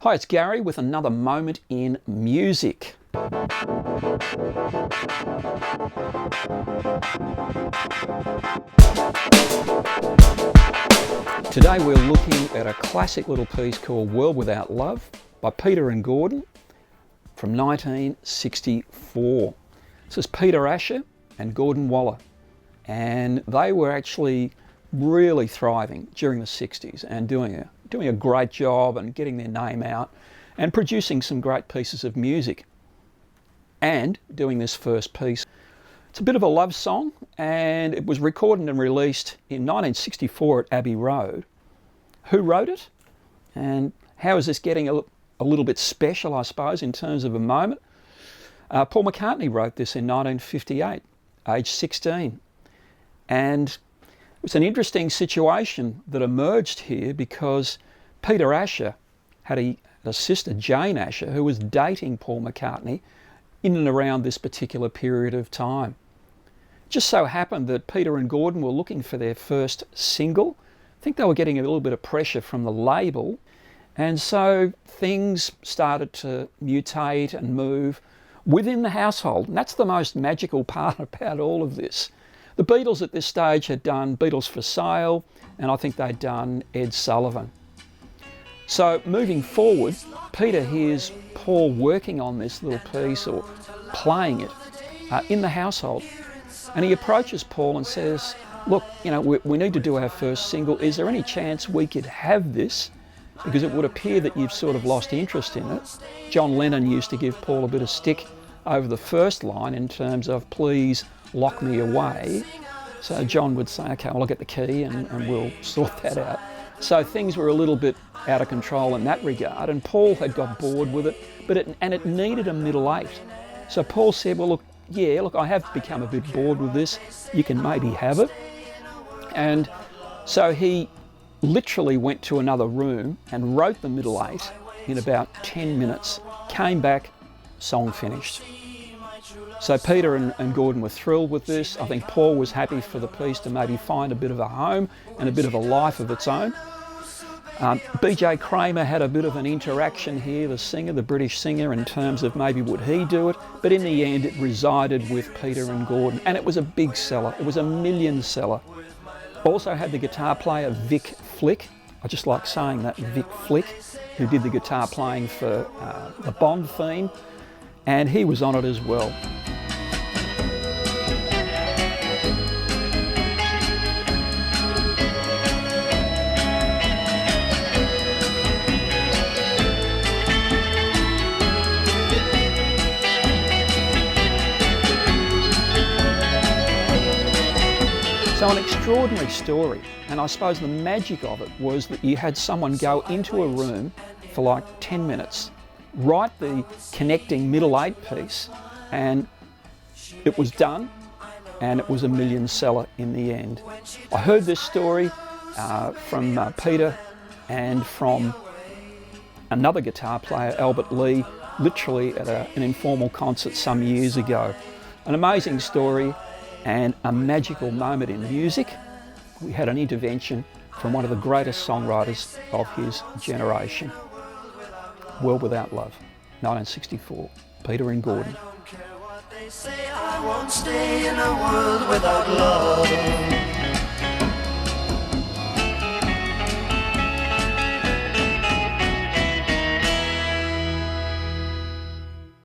Hi, it's Gary with another moment in music. Today we're looking at a classic little piece called World Without Love by Peter and Gordon from 1964. This is Peter Asher and Gordon Waller, and they were actually really thriving during the 60s and doing a great job and getting their name out and producing some great pieces of music. And doing this first piece, it's a bit of a love song, and it was recorded and released in 1964 at Abbey Road. Who wrote it? And how is this getting a little bit special, I suppose, in terms of a moment? Paul McCartney wrote this in 1958, age 16. And it was an interesting situation that emerged here because Peter Asher had a sister, Jane Asher, who was dating Paul McCartney in and around this particular period of time. It just so happened that Peter and Gordon were looking for their first single. I think they were getting a little bit of pressure from the label, and so things started to mutate and move within the household. And that's the most magical part about all of this. The Beatles at this stage had done Beatles for Sale, and I think they'd done Ed Sullivan. So moving forward, Peter hears Paul working on this little piece or playing it in the household. And he approaches Paul and says, look, we need to do our first single. Is there any chance we could have this? Because it would appear that you've sort of lost interest in it. John Lennon used to give Paul a bit of stick over the first line in terms of please lock me away. So John would say, okay, well, I'll get the key and we'll sort that out. So things were a little bit out of control in that regard, and Paul had got bored with it, and it needed a middle eight. So Paul said, well, look, I have become a bit bored with this. You can maybe have it. And so he literally went to another room and wrote the middle eight in about 10 minutes, came back, song finished. So Peter and Gordon were thrilled with this. I think Paul was happy for the piece to maybe find a bit of a home and a bit of a life of its own. BJ Kramer had a bit of an interaction here, the singer, the British singer, in terms of maybe would he do it, but in the end it resided with Peter and Gordon, and it was a big seller. It was a million seller. Also had the guitar player Vic Flick, I just like saying that, Vic Flick, who did the guitar playing for the Bond theme, and he was on it as well. So an extraordinary story, and I suppose the magic of it was that you had someone go into a room for like 10 minutes, write the connecting middle eight piece, and it was done, and it was a million seller in the end. I heard this story from Peter and from another guitar player, Albert Lee, literally at an informal concert some years ago. An amazing story and a magical moment in music. We had an intervention from one of the greatest songwriters of his generation. World Without Love, 1964, Peter and Gordon. I don't care what they say, I won't stay in a world without love.